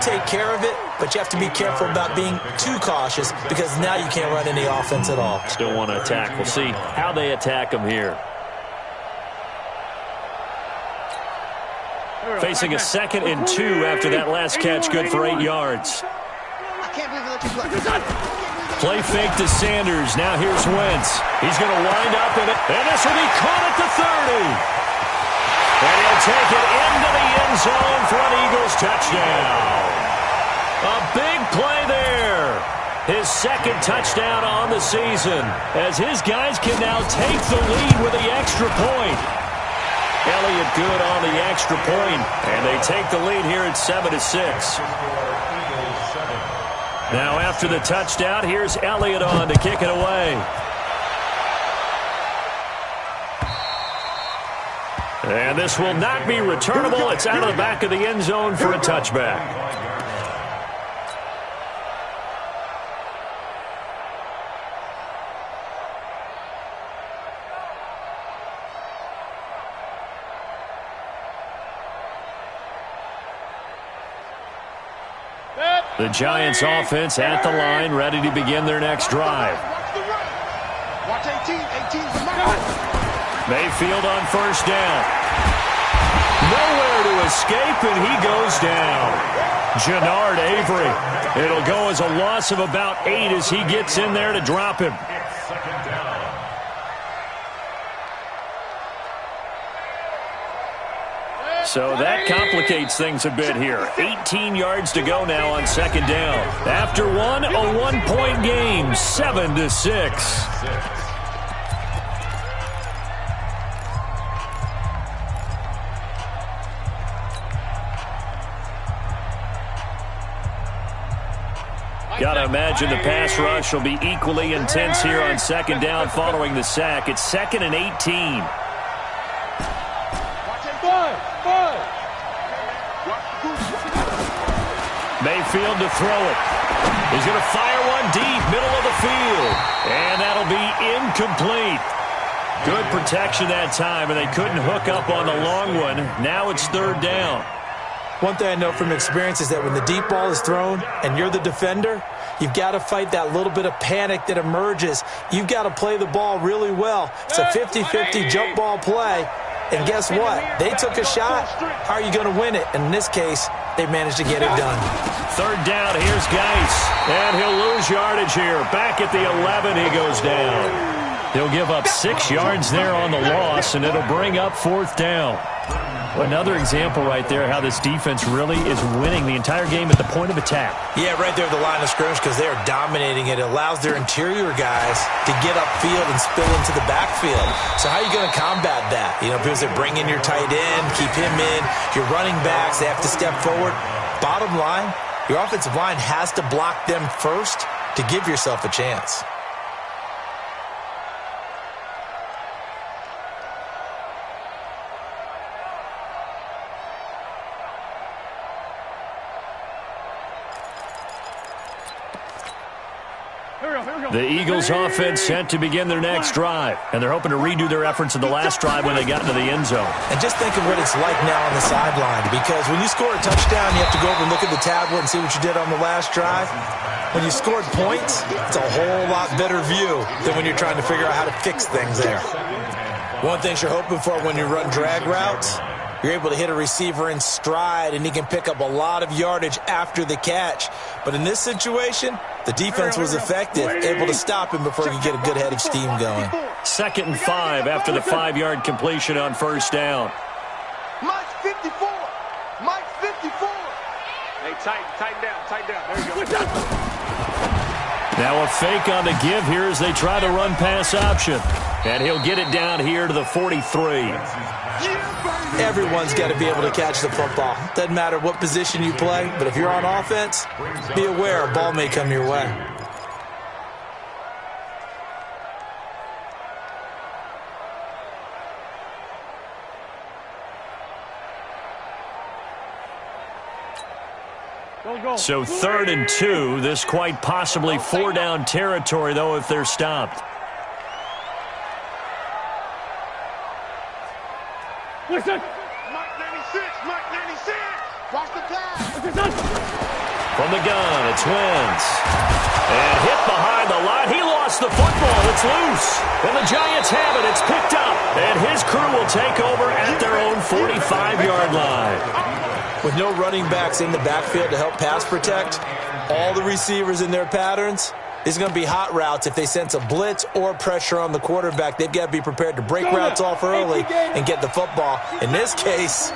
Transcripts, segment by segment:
take care of it, but you have to be careful about being too cautious because now you can't run any offense at all. Still want to attack. We'll see how they attack him here. Facing a 2nd and 2 after that last catch, good for 8 yards. Play fake to Sanders. Now here's Wentz. He's going to wind up in it, and this will be caught at the 30. And he'll take it into the end zone for an Eagles touchdown. A big play there. His 2nd touchdown on the season, as his guys can now take the lead with the extra point. Elliott good on the extra point, and they take the lead here at 7-6. Now after the touchdown, here's Elliott on to kick it away. And this will not be returnable. It's out of the back of the end zone for a touchback. The Giants offense at the line, ready to begin their next drive. Watch 18. Mayfield on first down. Nowhere to escape, and he goes down. Jannard Avery. It'll go as a loss of about 8 as he gets in there to drop him. So that complicates things a bit here. 18 yards to go now on 2nd down. After one, a 1-point game, 7-6. Got to imagine the pass rush will be equally intense here on 2nd down following the sack. It's 2nd and 18. Mayfield to throw it. He's going to fire one deep, middle of the field. And that'll be incomplete. Good protection that time, and they couldn't hook up on the long one. Now it's 3rd down. One thing I know from experience is that when the deep ball is thrown and you're the defender, you've got to fight that little bit of panic that emerges. You've got to play the ball really well. It's a 50-50 jump ball play. And guess what? They took a shot. How are you going to win it? And in this case, they managed to get it done. 3rd down, here's Geis. And he'll lose yardage here. Back at the 11, he goes down. He'll give up 6 yards there on the loss, and it'll bring up 4th down. Another example right there how this defense really is winning the entire game at the point of attack. Yeah, right there at the line of scrimmage because they are dominating it. It allows their interior guys to get upfield and spill into the backfield. So how are you going to combat that? You know, because they bring in your tight end, keep him in. Your running backs, they have to step forward. Bottom line, your offensive line has to block them first to give yourself a chance. The Eagles offense set to begin their next drive, and they're hoping to redo their efforts in the last drive when they got into the end zone. And just think of what it's like now on the sideline, because when you score a touchdown, you have to go over and look at the tablet and see what you did on the last drive. When you scored points, it's a whole lot better view than when you're trying to figure out how to fix things there. One thing you're hoping for when you run drag routes, you're able to hit a receiver in stride, and he can pick up a lot of yardage after the catch. But in this situation, the defense was effective, able to stop him before he could get a good head of steam going. 2nd and 5 after the 5-yard completion on first down. Mike's 54. Mike's 54. Hey, tighten down. There you go. Now a fake on the give here as they try to run pass option. And he'll get it down here to the 43. Everyone's got to be able to catch the football. Doesn't matter what position you play, but if you're on offense, be aware a ball may come your way. So 3rd and 2, this quite possibly 4-down territory, though, if they're stopped. Listen. Mike 96. Watch the pass. From the gun, it's Wentz. And hit behind the line. He lost the football. It's loose. And the Giants have it. It's picked up. And his crew will take over at their own 45-yard line. With no running backs in the backfield to help pass protect, all the receivers in their patterns, it's going to be hot routes. If they sense a blitz or pressure on the quarterback, they've got to be prepared to break routes off early and get the football. In this case,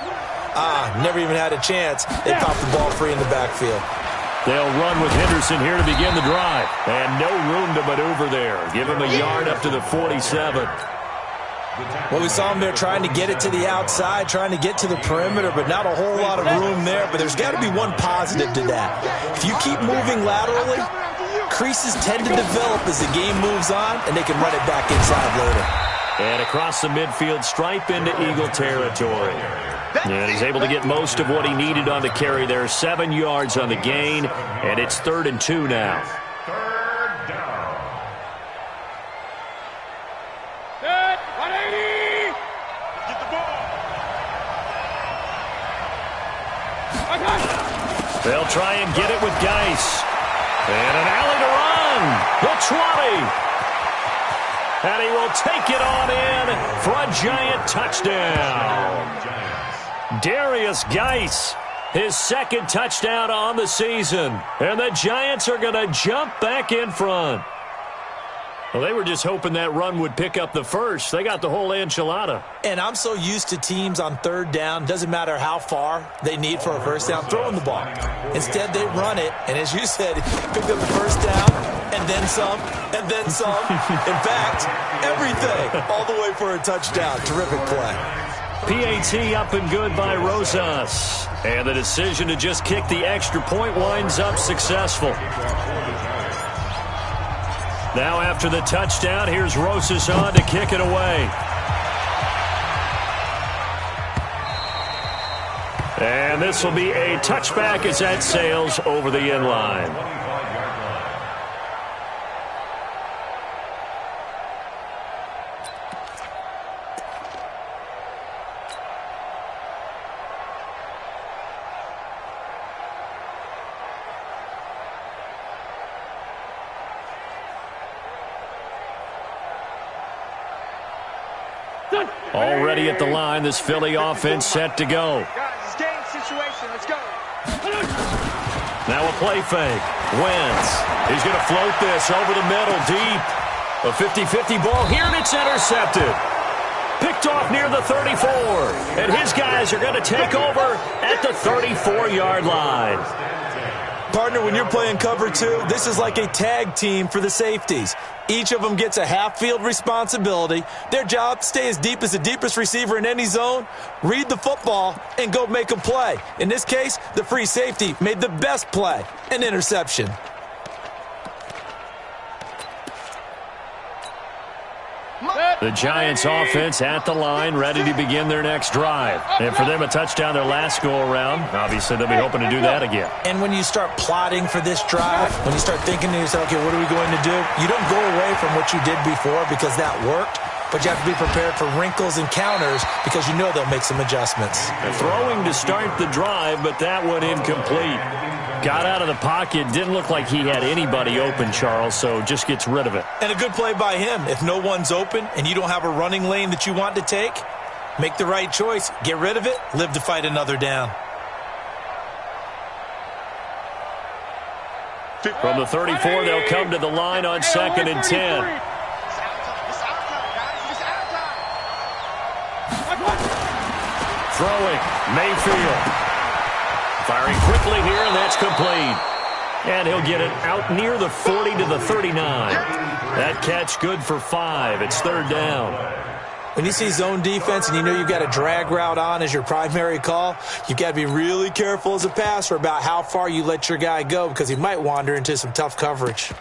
never even had a chance. They popped the ball free in the backfield. They'll run with Henderson here to begin the drive. And no room to maneuver there. Give him a yard up to the 47. Well, we saw him there trying to get it to the outside, trying to get to the perimeter, but not a whole lot of room there. But there's got to be one positive to that. If you keep moving laterally, creases tend to develop as the game moves on, and they can run it back inside later. And across the midfield stripe into Eagle territory. And he's able to get most of what he needed on the carry there. 7 yards on the gain, and it's 3rd and 2 now. Third down. Set, 180. Get the ball. They'll try and get it with Geis. And an alley to run. The 20. And he will take it on in for a Giant touchdown. Darius Geis, his 2nd touchdown on the season. And the Giants are going to jump back in front. Well, they were just hoping that run would pick up the first. They got the whole enchilada. And I'm so used to teams on 3rd down, doesn't matter how far they need for a first down, throwing the ball. Instead, they run it, and as you said, pick up the first down, and then some, and then some. In fact, everything, all the way for a touchdown. Terrific play. PAT up and good by Rosas. And the decision to just kick the extra point winds up successful. Now after the touchdown, here's Rosas on to kick it away. And this will be a touchback as that sails over the end line. Already at the line, this Philly offense set to go. Guys, it's game situation. Let's go. Now a play fake. Wentz. He's going to float this over the middle deep. A 50-50 ball here, and it's intercepted. Picked off near the 34. And his guys are going to take over at the 34-yard line. Partner, when you're playing cover 2, this is like a tag team for the safeties. Each of them gets a half-field responsibility. Their job, stay as deep as the deepest receiver in any zone, read the football, and go make a play. In this case, the free safety made the best play, an interception. The Giants offense at the line, ready to begin their next drive. And for them, a touchdown their last go-around. Obviously, they'll be hoping to do that again. And when you start plotting for this drive, when you start thinking to yourself, okay, what are we going to do? You don't go away from what you did before because that worked, but you have to be prepared for wrinkles and counters because you know they'll make some adjustments. Throwing to start the drive, but that one incomplete. Got out of the pocket, didn't look like he had anybody open, Charles, so just gets rid of it. And a good play by him. If no one's open and you don't have a running lane that you want to take, make the right choice. Get rid of it, live to fight another down. From the 34, they'll come to the line on 2nd and 10. Throwing, Mayfield. Firing quickly here, and that's complete. And he'll get it out near the 40 to the 39. That catch good for 5. It's 3rd down. When you see zone defense and you know you've got a drag route on as your primary call, you've got to be really careful as a passer about how far you let your guy go because he might wander into some tough coverage.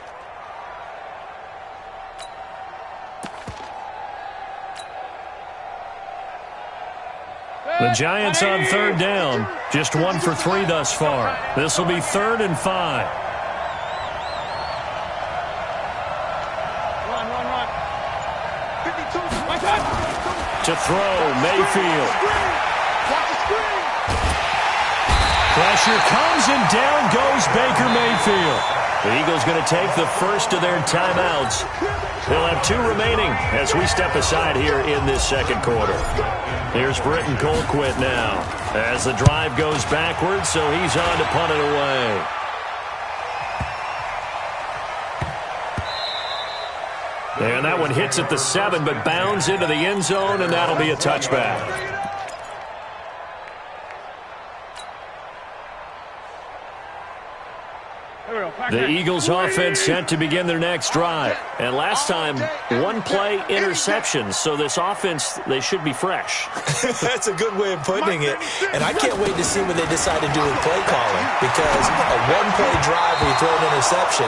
The Giants on 3rd down. Just 1 for 3 thus far. This will be 3rd and 5. Run. 52. To throw, Mayfield. Watch the screen. Pressure comes, and down goes Baker Mayfield. The Eagles going to take the first of their timeouts. They'll have 2 remaining as we step aside here in this second quarter. Here's Britton Colquitt now as the drive goes backwards, so he's on to punt it away. And that one hits at the 7, but bounds into the end zone, and that'll be a touchback. The Eagles offense set to begin their next drive. And last time, 1-play interception. So this offense, they should be fresh. That's a good way of putting it. And I can't wait to see what they decide to do with play calling. Because a 1-play drive where you throw an interception,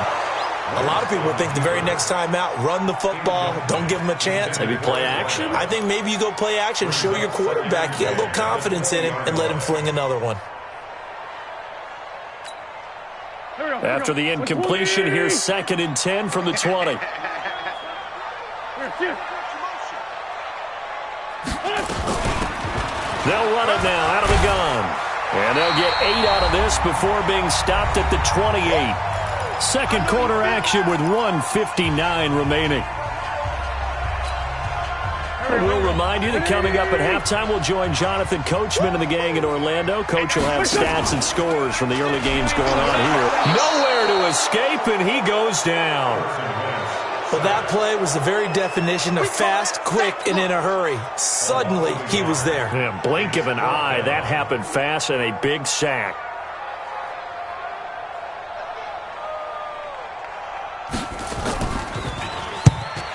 a lot of people think the very next time out, run the football, don't give them a chance. Maybe play action? I think maybe you go play action, show your quarterback, you get a little confidence in him, and let him fling another one. After the incompletion, here's 2nd and 10 from the 20. They'll run it now out of the gun. And they'll get 8 out of this before being stopped at the 28. Second quarter action with 1:59 remaining. We'll remind you that coming up at halftime, we'll join Jonathan Coachman and the gang in Orlando. Coach will have stats and scores from the early games going on here. Nowhere to escape, and he goes down. Well, that play was the very definition of fast, quick, and in a hurry. Suddenly, he was there. Yeah, blink of an eye, that happened fast, and a big sack.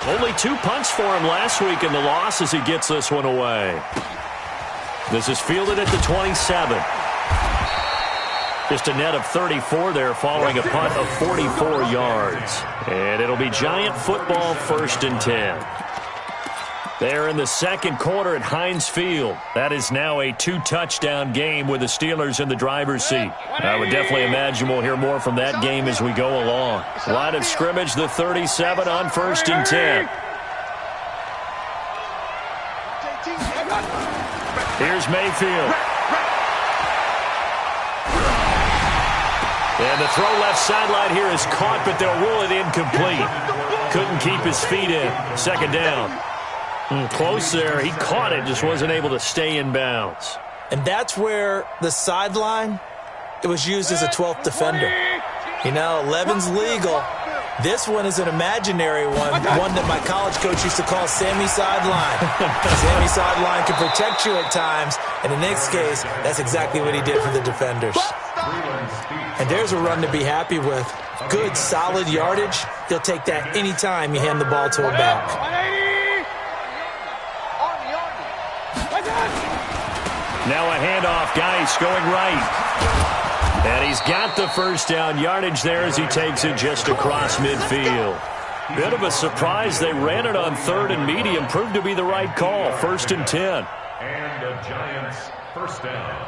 Only 2 punts for him last week in the loss as he gets this one away. This is fielded at the 27. Just a net of 34 there following a punt of 44 yards. And it'll be Giant football, 1st and 10. They're in the second quarter at Heinz Field. That is now a 2-touchdown game with the Steelers in the driver's seat. I would definitely imagine we'll hear more from that game as we go along. Line of scrimmage, the 37 on 1st and 10. Here's Mayfield. And the throw left sideline here is caught, but they'll rule it incomplete. Couldn't keep his feet in. 2nd down. Close there. He caught it, just wasn't able to stay in bounds. And that's where the sideline, it was used as a 12th defender. You know, 11's legal. This one is an imaginary one that my college coach used to call Sammy Sideline. Sammy Sideline can protect you at times, and in this case, that's exactly what he did for the defenders. And there's a run to be happy with. Good, solid yardage. He'll take that anytime you hand the ball to a back. Now a handoff, Geis going right. And he's got the first down yardage there as he takes it just across midfield. Bit of a surprise. They ran it on 3rd and medium. Proved to be the right call. 1st and 10. And the Giants' first down.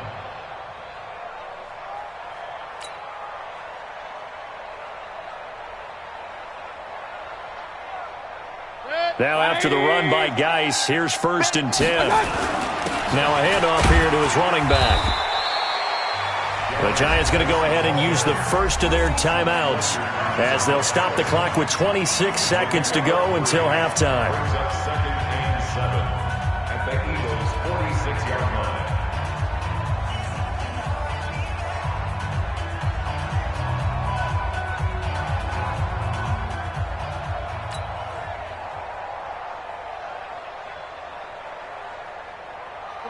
Now after the run by Geis, here's 1st and 10. Now a handoff here to his running back. The Giants going to go ahead and use the first of their timeouts as they'll stop the clock with 26 seconds to go until halftime. Second and 7 at the Eagles' 46-yard line.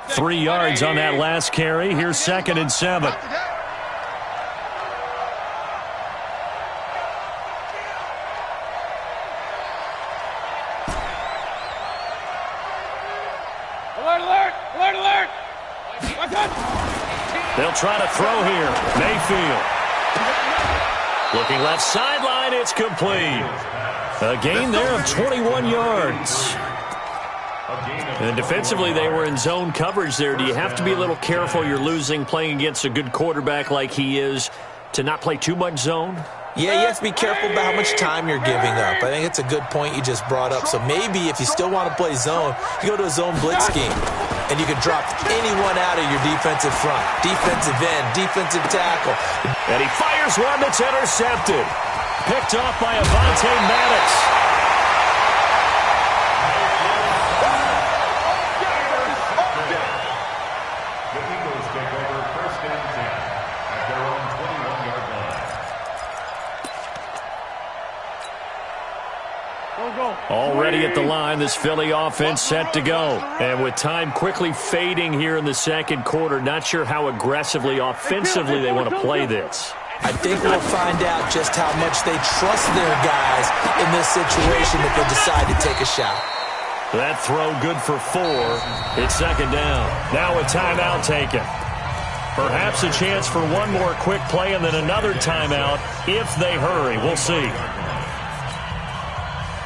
Three yards on that last carry. Here's 2nd and 7. They'll try to throw here. Mayfield. Looking left sideline. It's complete. A gain there of 21 yards. And defensively, they were in zone coverage there. Do you have to be a little careful? You're losing, playing against a good quarterback like he is, to not play too much zone? Yeah, you have to be careful about how much time you're giving up. I think it's a good point you just brought up. So maybe if you still want to play zone, you go to a zone blitz scheme. and you can drop anyone out of your defensive front. Defensive end, defensive tackle. And he fires one that's intercepted. Picked off by Avonte Maddox. Already at the line, this Philly offense set to go. And with time quickly fading here in the second quarter, not sure how aggressively, offensively they want to play this. I think we'll find out just how much they trust their guys in this situation if they decide to take a shot. That throw good for 4. It's second down. Now a timeout taken. Perhaps a chance for one more quick play and then another timeout if they hurry. We'll see.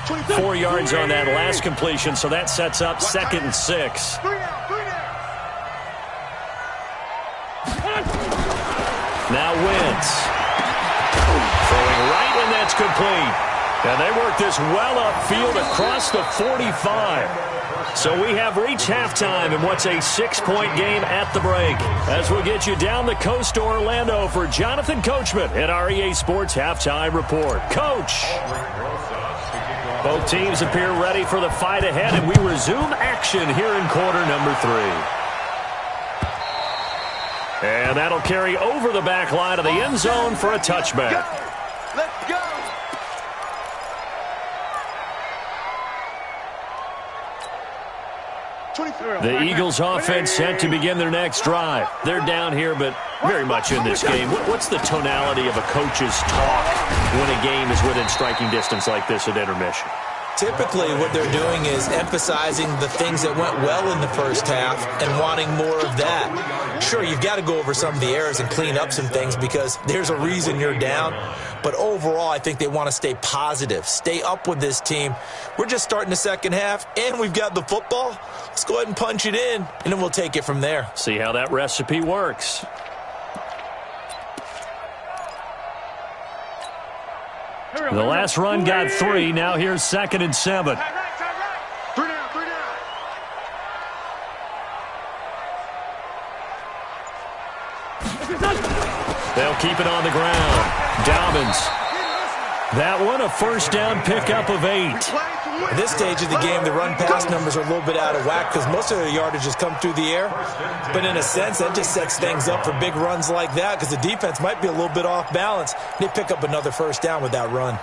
4 yards on that last completion, so that sets up 2nd and 6. Now Wentz. Throwing right, and that's complete. And they work this well upfield across the 45. So we have reached halftime in what's a 6-point game at the break. As we'll get you down the coast to Orlando for Jonathan Coachman at our EA Sports Halftime Report. Coach. Both teams appear ready for the fight ahead, and we resume action here in quarter number 3. And that'll carry over the back line of the end zone for a touchback. Let's go. The Eagles offense set to begin their next drive. They're down here, but very much in this game. What's the tonality of a coach's talk when a game is within striking distance like this at intermission? Typically, what they're doing is emphasizing the things that went well in the first half and wanting more of that. Sure, you've got to go over some of the errors and clean up some things because there's a reason you're down. But overall, I think they want to stay positive, stay up with this team. We're just starting the second half, and we've got the football. Let's go ahead and punch it in, and then we'll take it from there. See how that recipe works. The last run got 3. Now here's 2nd and 7. 3 down, 3 down. They'll keep it on the ground. Dobbins. That one, a first down pickup of 8. At this stage of the game, the run-pass numbers are a little bit out of whack because most of the yardage has come through the air. But in a sense, that just sets things up for big runs like that because the defense might be a little bit off balance. They pick up another first down with that run.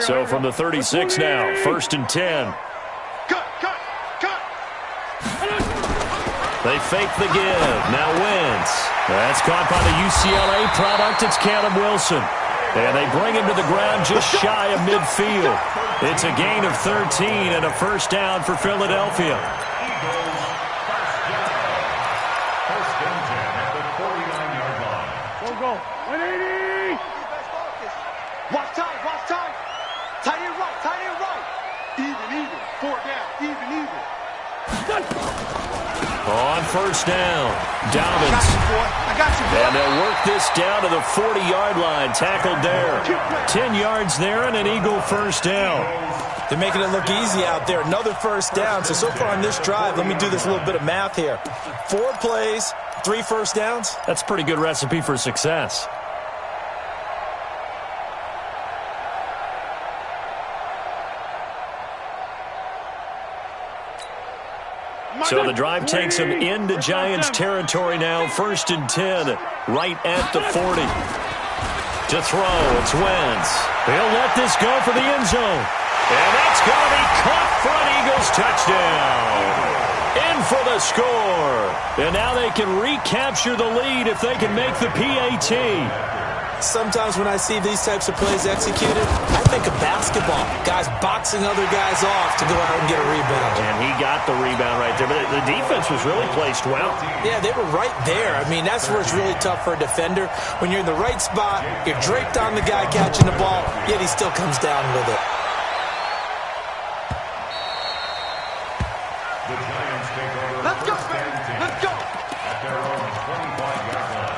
So from the 36 now, 1st and 10. Cut. They fake the give. Now Wentz. That's caught by the UCLA product. It's Caleb Wilson. And they bring him to the ground just shy of midfield. It's a gain of 13 and a first down for Philadelphia. First and 10 at the 49-yard line. Go. 180. Watch time. Tight end right. Even. 4 down. Even. On first down, Dobbins. I got you, boy. And they'll work this down to the 40-yard line. Tackled there. 10 yards there and an Eagle first down. They're making it look easy out there. Another first down. So far on this drive, let me do this little bit of math here. 4 plays, 3 first downs. That's a pretty good recipe for success. So the drive takes them into Giants territory now. 1st and 10, right at the 40. To throw, it's Wentz. He'll let this go for the end zone. And that's going to be caught for an Eagles touchdown. In for the score. And now they can recapture the lead if they can make the PAT. Sometimes when I see these types of plays executed, I think of basketball. Guys boxing other guys off to go out and get a rebound. And he got the rebound right there. But the defense was really placed well. Yeah, they were right there. I mean, that's where it's really tough for a defender. When you're in the right spot, you're draped on the guy catching the ball, yet he still comes down with it. The Giants take over. Let's go, first and 10 let's go. at their own 25-yard line.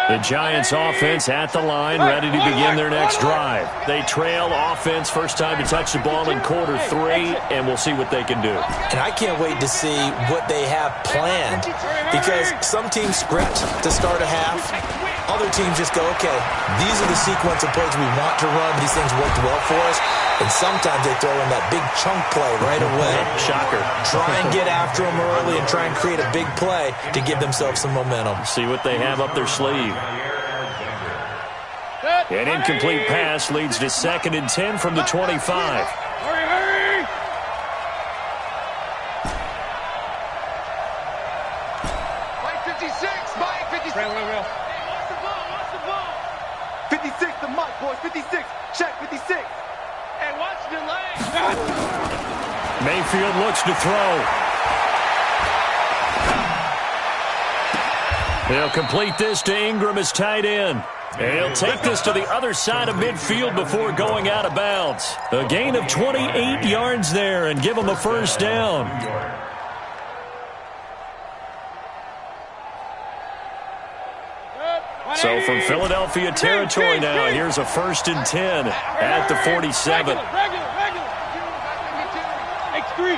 The Giants offense at the line, ready to begin their next drive. They trail offense, first time to touch the ball in quarter 3, and we'll see what they can do. And I can't wait to see what they have planned, because some teams script to start a half. Other teams just go, okay, these are the sequence of plays we want to run. These things worked well for us. And sometimes they throw in that big chunk play right away. Shocker. Try and get after them early and try and create a big play to give themselves some momentum. See what they have up their sleeve. An incomplete pass leads to 2nd and 10 from the 25. Hurry! Mike 56, Mike 56. Real. Watch the ball. 56 to Mike, boys. 56. Check 56. Hey, watch the leg. Mayfield looks to throw. They'll complete this to Ingram as tight end. And he'll take this to the other side of midfield before going out of bounds. A gain of 28 yards there and give them a first down. So from Philadelphia territory now, here's a 1st and 10 at the 47. X3,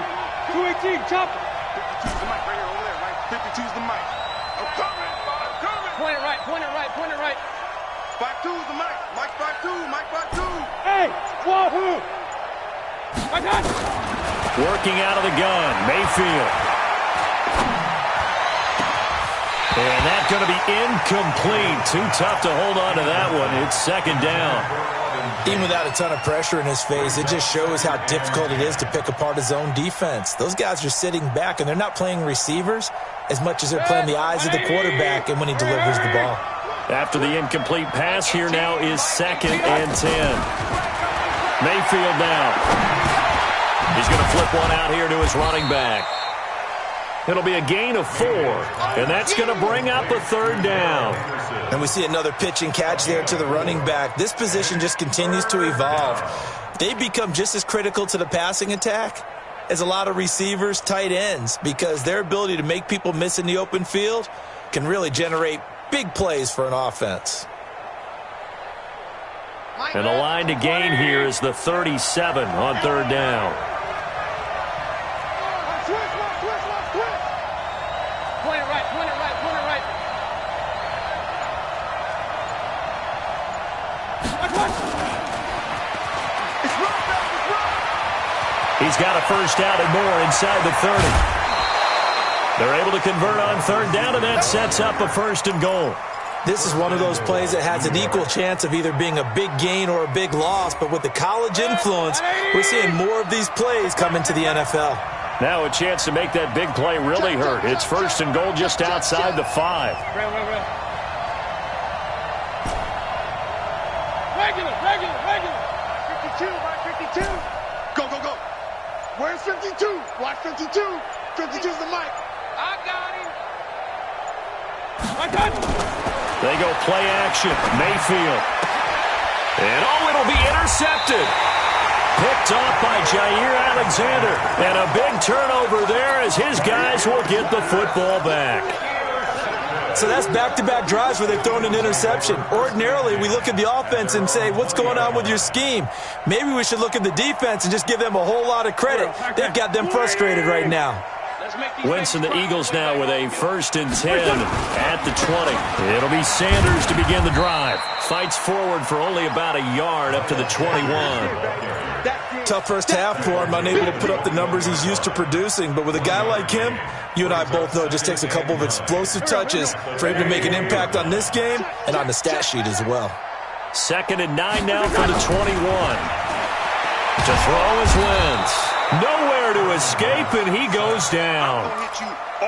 218, chopper. 52's the mic right here, over there, right? 52's the mic. I'm coming. Point it right. 52's the mic. Mike 52. Hey, wahoo! I got it. Working out of the gun, Mayfield. And that's going to be incomplete. Too tough to hold on to that one. It's 2nd down. Even without a ton of pressure in his face, it just shows how difficult it is to pick apart his own defense. Those guys are sitting back, and they're not playing receivers as much as they're playing the eyes of the quarterback and when he delivers the ball. After the incomplete pass, here now is 2nd and 10. Mayfield now. He's going to flip one out here to his running back. It'll be a gain of 4, and that's going to bring up a 3rd down. And we see another pitch and catch there to the running back. This position just continues to evolve. They become just as critical to the passing attack as a lot of receivers, tight ends, because their ability to make people miss in the open field can really generate big plays for an offense. And the line to gain here is the 37 on 3rd down. Point it right. He's got a first down and more inside the 30. They're able to convert on 3rd down, and that sets up a 1st and goal. This is one of those plays that has an equal chance of either being a big gain or a big loss, but with the college influence, we're seeing more of these plays come into the NFL. Now a chance to make that big play really hurt. It's 1st and goal just outside the 5. Regular. Go. Where's 52? Watch 52. 52's the mic. I got him. They go play action. Mayfield. And it'll be intercepted. Picked off by Jair Alexander. And a big turnover there as his guys will get the football back. So that's back-to-back drives where they've thrown an interception. Ordinarily, we look at the offense and say, what's going on with your scheme? Maybe we should look at the defense and just give them a whole lot of credit. They've got them frustrated right now. Wentz and the Eagles now with a 1st and 10 at the 20. It'll be Sanders to begin the drive. Fights forward for only about a yard up to the 21. Tough first half for him, unable to put up the numbers he's used to producing. But with a guy like him, you and I both know it just takes a couple of explosive touches for him to make an impact on this game and on the stat sheet as well. 2nd and 9 now for the 21. To throw is Wentz. Nowhere to escape, and he goes down.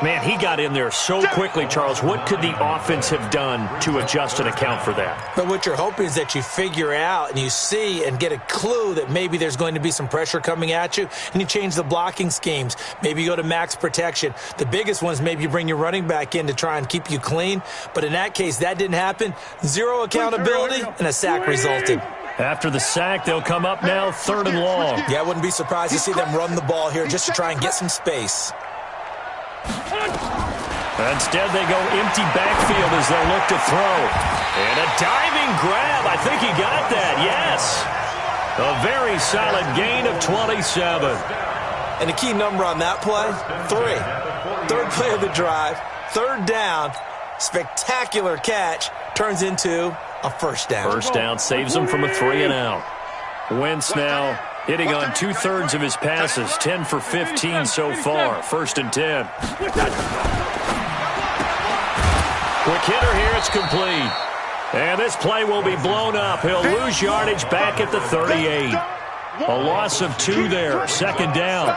Man, he got in there so quickly, Charles. What could the offense have done to adjust and account for that? But what you're hoping is that you figure out and you see and get a clue that maybe there's going to be some pressure coming at you, and you change the blocking schemes. Maybe you go to max protection. The biggest one is maybe you bring your running back in to try and keep you clean. But in that case, that didn't happen. Zero accountability, and a sack resulted. After the sack, they'll come up now 3rd and long. Yeah, I wouldn't be surprised to see them run the ball here just to try and get some space. Instead, they go empty backfield as they'll look to throw. And a diving grab. I think he got that, yes. A very solid gain of 27. And the key number on that play, 3. Third play of the drive, third down, spectacular catch, turns into a first down. First down saves him from a 3-and-out. Wentz now hitting on 2/3 of his passes, 10 for 15 so far. 1st and 10. Quick hitter here, it's complete. And this play will be blown up. He'll lose yardage back at the 38. A loss of 2 there, 2nd down.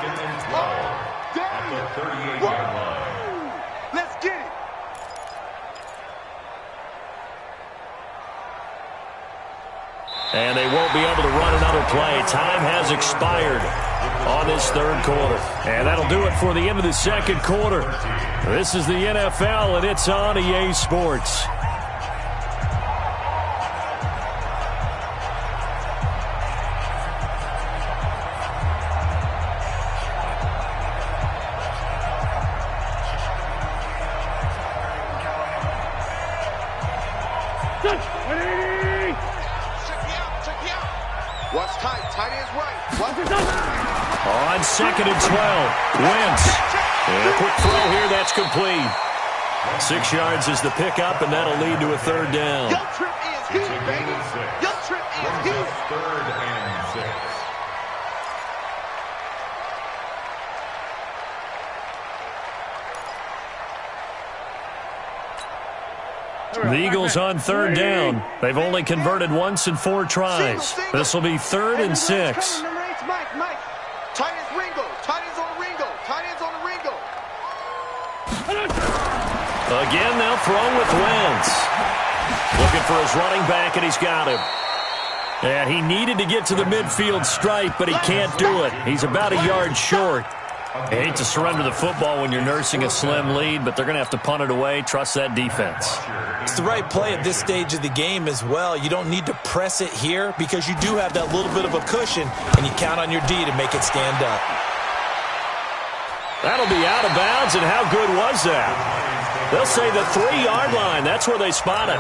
Let's get it. And they won't be able to run another play. Time has expired on this 3rd quarter. And that'll do it for the end of the 2nd quarter. This is the NFL, and it's on EA Sports. What's tight? Tight ends right. On 2nd and 12, Wentz. And a quick throw here, that's complete. 6 yards is the pickup, and that'll lead to a 3rd down. Your trip is here, baby. Your trip is here. 3rd and 6. The Eagles on 3rd down. They've only converted once in 4 tries. This will be 3rd and 6. Number 8's Mike. Tight ends Ringo. Tight ends on the Ringo. Tight ends on the Ringo. Again, they'll throw with Wentz. Looking for his running back, and he's got him. And he needed to get to the midfield stripe, but he can't do it. He's about a yard short. I hate to surrender the football when you're nursing a slim lead, but they're going to have to punt it away. Trust that defense. It's the right play at this stage of the game as well. You don't need to press it here because you do have that little bit of a cushion, and you count on your D to make it stand up. That'll be out of bounds, and how good was that? They'll say the 3-yard line. That's where they spot it.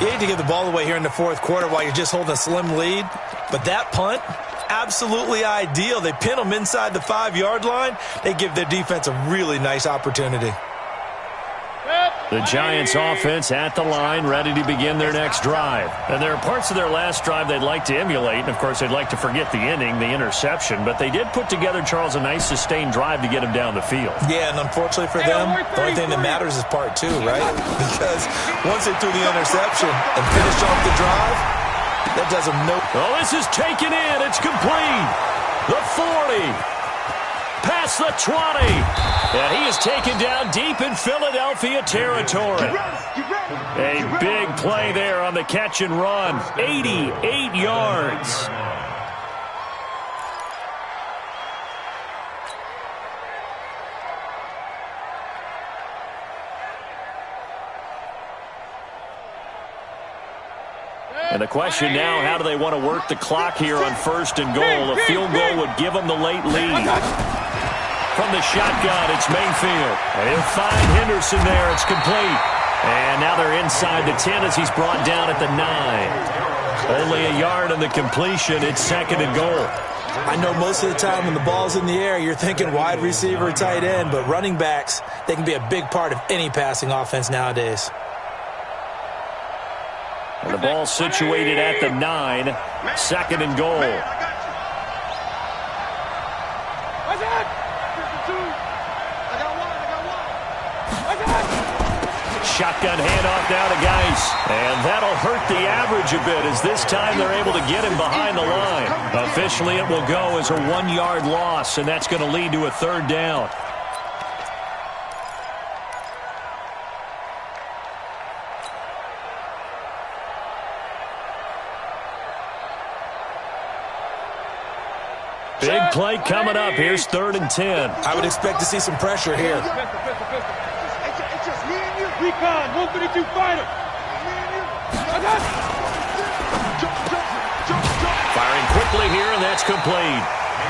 You hate to give the ball away here in the 4th quarter while you're just holding a slim lead, but that punt, absolutely ideal. They pin them inside the 5-yard line. They give their defense a really nice opportunity. The Giants offense at the line, ready to begin their next drive. And there are parts of their last drive they'd like to emulate, and of course they'd like to forget the inning, the interception, but they did put together, Charles, a nice sustained drive to get him down the field. Yeah, and unfortunately for them, the only thing that matters is part 2, right? Because once they threw the interception and finished off the drive, that does them no... Oh, this is taken in. It's complete. The 40. Past the 20. And he is taken down deep in Philadelphia territory. A big play there on the catch and run. 88 yards. And the question now, how do they want to work the clock here on 1st and goal? A field goal would give them the late lead. From the shotgun, it's Mayfield. And he'll find Henderson there. It's complete. And now they're inside the 10 as he's brought down at the 9. Only a yard on the completion. It's 2nd and goal. I know most of the time when the ball's in the air, you're thinking wide receiver, tight end, but running backs, they can be a big part of any passing offense nowadays. And the ball situated at the 9. 2nd and goal. Shotgun handoff now to Geis. And that'll hurt the average a bit as this time they're able to get him behind the line. Officially, it will go as a 1-yard loss, and that's going to lead to a 3rd down. Big play coming up. Here's 3rd and 10. I would expect to see some pressure here. Recon, 132 fighter. Firing quickly here, and that's complete.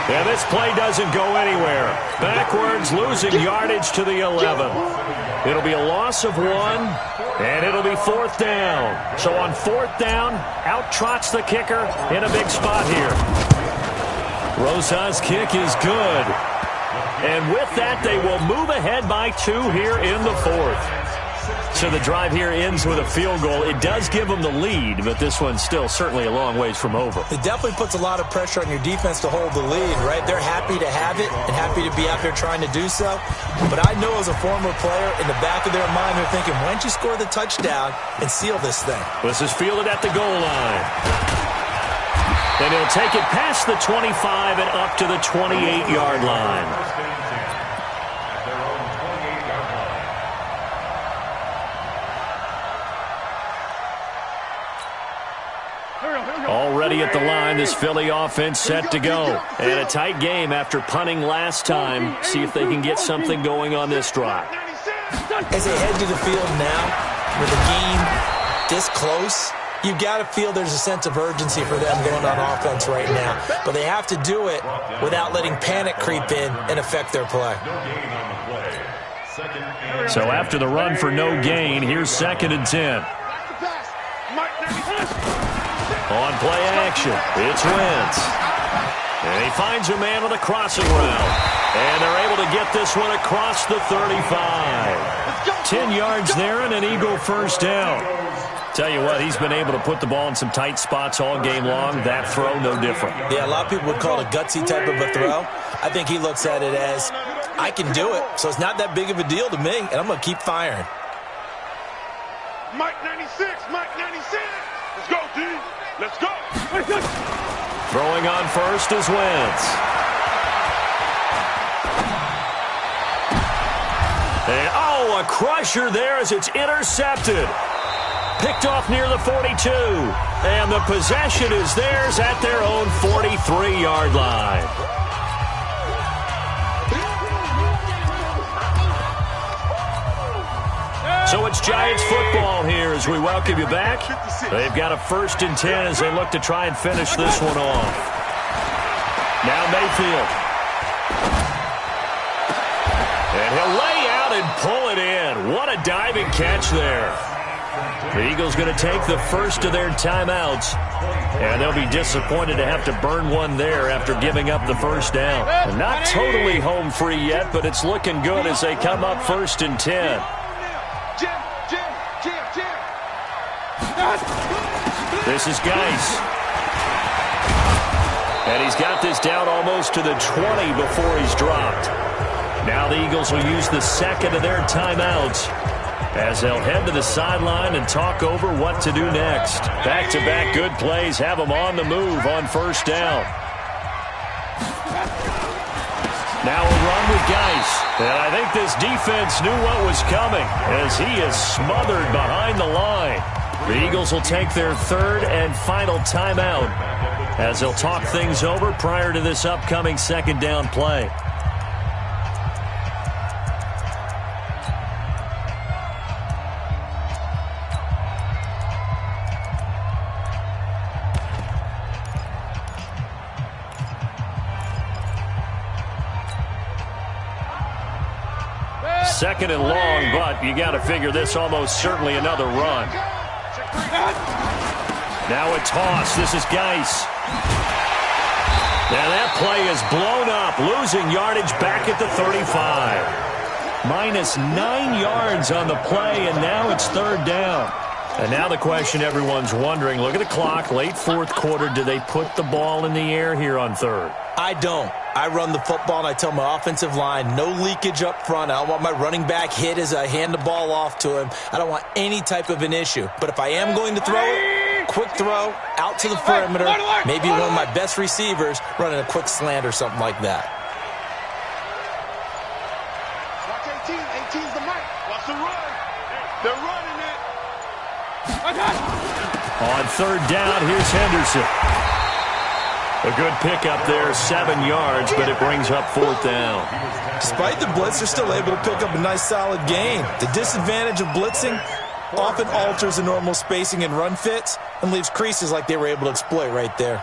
And this play doesn't go anywhere. Backwards, losing yardage to the 11. It'll be a loss of 1, and it'll be 4th down. So on 4th down, out trots the kicker in a big spot here. Rosa's kick is good. And with that, they will move ahead by 2 here in the 4th. So the drive here ends with a field goal. It does give them the lead, but this one's still certainly a long ways from over. It definitely puts a lot of pressure on your defense to hold the lead, right? They're happy to have it and happy to be out there trying to do so. But I know as a former player, in the back of their mind, they're thinking, why don't you score the touchdown and seal this thing? This is fielded at the goal line. And he'll take it past the 25 and up to the 28-yard line. Already at the line, this Philly offense set to go. And a tight game after punting last time. See if they can get something going on this drive. As they head to the field now, with the game this close, you've got to feel there's a sense of urgency for them going on offense right now. But they have to do it without letting panic creep in and affect their play. So after the run for no gain, here's 2nd and 10. On play action, it's Wentz. And he finds a man on the crossing route. And they're able to get this one across the 35. 10 yards there and an Eagle first down. Tell you what, he's been able to put the ball in some tight spots all game long. That throw, no different. Yeah, a lot of people would call it a gutsy type of a throw. I think he looks at it as, I can do it, so it's not that big of a deal to me, and I'm going to keep firing. Mike 96, Mike 96. Let's go, D. Let's go. Throwing on first is Wentz. And, a crusher there as it's intercepted. Picked off near the 42. And the possession is theirs at their own 43-yard line. So it's Giants football here as we welcome you back. They've got a 1st and 10 as they look to try and finish this one off. Now Mayfield. And he'll lay out and pull it in. What a diving catch there. The Eagles going to take the first of their timeouts. And they'll be disappointed to have to burn one there after giving up the first down. And not totally home free yet, but it's looking good as they come up 1st and 10. This is Geis. And he's got this down almost to the 20 before he's dropped. Now the Eagles will use the 2nd of their timeouts as they'll head to the sideline and talk over what to do next. Back-to-back good plays have them on the move on 1st down. Now a run with Geis. And I think this defense knew what was coming as he is smothered behind the line. The Eagles will take their 3rd and final timeout as they'll talk things over prior to this upcoming 2nd down play. Second and long, but you got to figure this almost certainly another run. Now a toss. This is Geis. Now that play is blown up, losing yardage back at the 35. -9 yards on the play, and now it's 3rd down. And now the question everyone's wondering, look at the clock, late 4th quarter, do they put the ball in the air here on 3rd? I don't. I run the football, and I tell my offensive line, no leakage up front. I don't want my running back hit as I hand the ball off to him. I don't want any type of an issue. But if I am going to throw it, quick throw, out to the perimeter, maybe one of my best receivers running a quick slant or something like that. Watch 18. 18's the mic. Watch the run. They're running it. On 3rd down, here's Henderson. A good pickup there, 7 yards, but it brings up 4th down. Despite the blitz, they're still able to pick up a nice, solid gain. The disadvantage of blitzing often alters the normal spacing and run fits and leaves creases like they were able to exploit right there.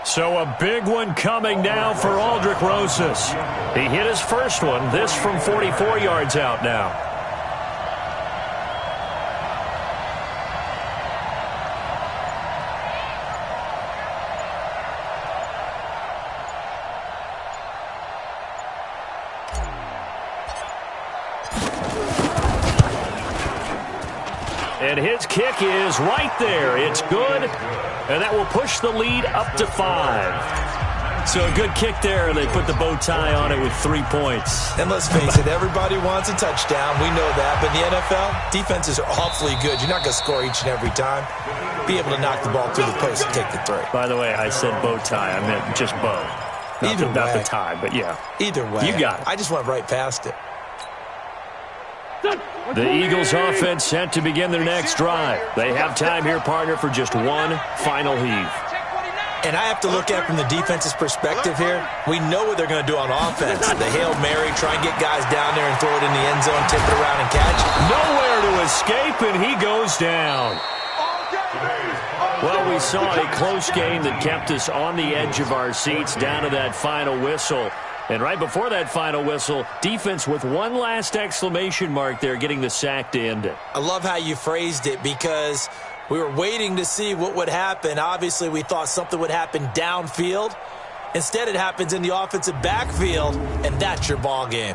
So a big one coming now for Aldrich Rosas. He hit his first one, this from 44 yards out now. And his kick is right there. It's good, and that will push the lead up to 5. So a good kick there, and they put the bow tie on it with 3 points. And let's face it, everybody wants a touchdown. We know that. But in the NFL, defenses are awfully good. You're not going to score each and every time. Be able to knock the ball through the post and take the 3. By the way, I said bow tie. I meant just bow. Not the tie, but yeah. Either way. You got it. I just went right past it. The Eagles offense set to begin their next drive. They have time here, partner, for just one final heave. And I have to look at it from the defense's perspective here. We know what they're going to do on offense. The Hail Mary, try and get guys down there and throw it in the end zone, tip it around and catch. Nowhere to escape, and he goes down. Well, we saw a close game that kept us on the edge of our seats down to that final whistle. And right before that final whistle, defense with one last exclamation mark there, getting the sack to end it. I love how you phrased it because we were waiting to see what would happen. Obviously, we thought something would happen downfield. Instead, it happens in the offensive backfield, and that's your ball game.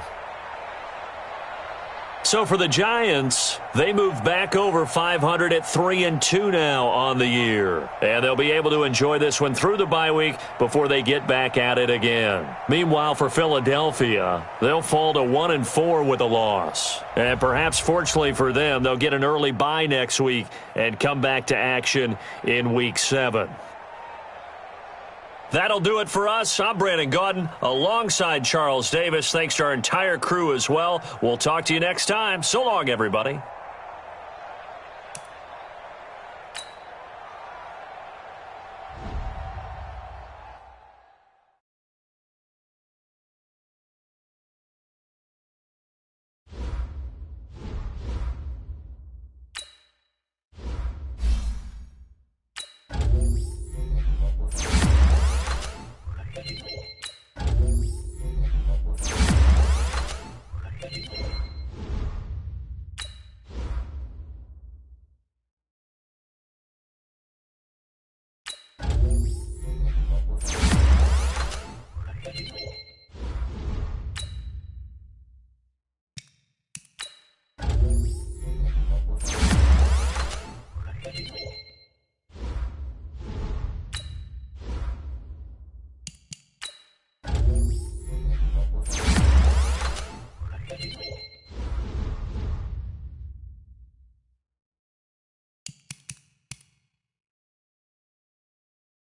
So for the Giants, they move back over 500 at 3-2 now on the year. And they'll be able to enjoy this one through the bye week before they get back at it again. Meanwhile, for Philadelphia, they'll fall to 1-4 with a loss. And perhaps fortunately for them, they'll get an early bye next week and come back to action in Week 7. That'll do it for us. I'm Brandon Gaudin alongside Charles Davis. Thanks to our entire crew as well. We'll talk to you next time. So long, everybody.